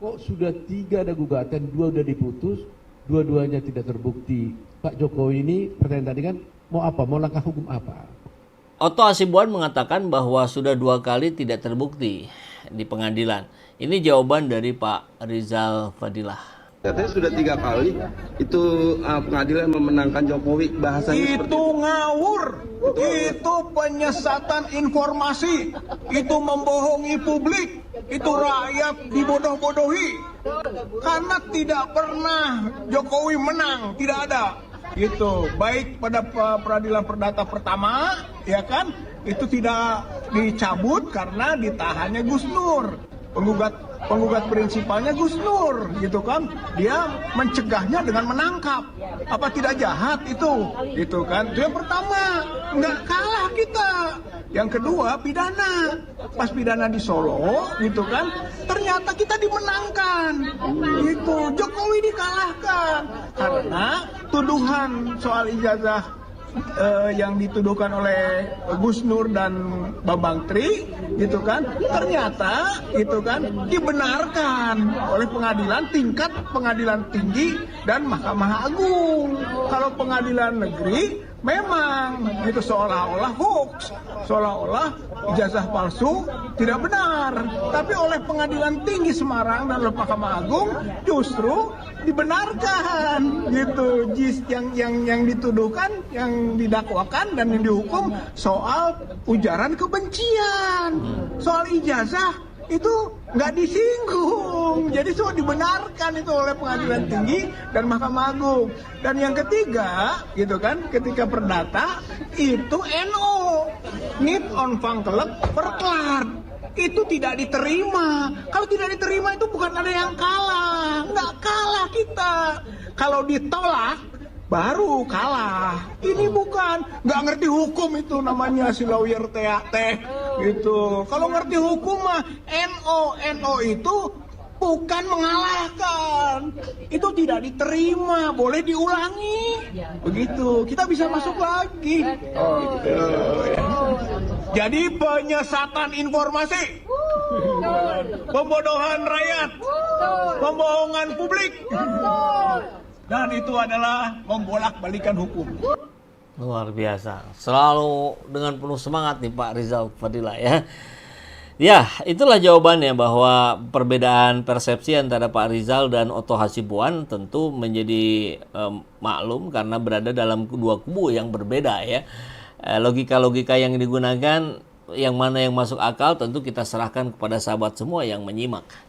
Kok sudah 3 ada gugatan, 2 udah diputus, dua-duanya tidak terbukti. Pak Jokowi ini pertanyaan tadi kan mau apa? Mau langkah hukum apa? Otto Hasibuan mengatakan bahwa sudah 2 kali tidak terbukti di pengadilan. Ini jawaban dari Pak Rizal Fadilah. Katanya sudah 3 kali itu pengadilan memenangkan Jokowi, bahasanya itu ngawur, itu penyesatan informasi, itu membohongi publik, itu rakyat dibodoh-bodohi karena tidak pernah Jokowi menang, tidak ada. Itu baik pada peradilan perdata pertama, ya kan, itu tidak dicabut karena ditahannya Gus Nur. Penggugat prinsipalnya Gus Nur, gitu kan, dia mencegahnya dengan menangkap. Apa tidak jahat itu, gitu kan? Itu yang pertama, nggak kalah kita. Yang kedua pidana, pas pidana di Solo, gitu kan, ternyata kita dimenangkan, gitu. Jokowi dikalahkan karena tuduhan soal ijazah yang dituduhkan oleh Gus Nur dan Bambang Tri, gitu kan, ternyata itu kan dibenarkan oleh pengadilan tingkat pengadilan tinggi dan Mahkamah Agung. Kalau pengadilan negeri memang itu seolah-olah hoax, seolah-olah ijazah palsu tidak benar. Tapi oleh pengadilan tinggi Semarang dan oleh Mahkamah Agung justru dibenarkan, gitu. Yang dituduhkan, yang didakwakan dan yang dihukum soal ujaran kebencian, soal ijazah itu nggak disinggung, jadi semua dibenarkan itu oleh pengadilan tinggi dan Mahkamah Agung. Dan yang ketiga, gitu kan, ketika perdata itu NO, Niet Onafhankelijk Verklaard, itu tidak diterima. Kalau tidak diterima itu bukan ada yang kalah, nggak kalah kita. Kalau ditolak baru kalah. Ini bukan, nggak ngerti hukum itu namanya si lawyer teh gitu. Kalau ngerti hukum mah NO itu bukan mengalahkan, itu tidak diterima, boleh diulangi, begitu kita bisa masuk lagi. Jadi penyesatan informasi, pembodohan rakyat, pembohongan publik, dan itu adalah membolak-balikan hukum. Luar biasa. Selalu dengan penuh semangat nih Pak Rizal Fadilah ya. Ya, itulah jawabannya bahwa perbedaan persepsi antara Pak Rizal dan Otto Hasibuan tentu menjadi maklum karena berada dalam dua kubu yang berbeda ya. Logika-logika yang digunakan yang mana yang masuk akal tentu kita serahkan kepada sahabat semua yang menyimak.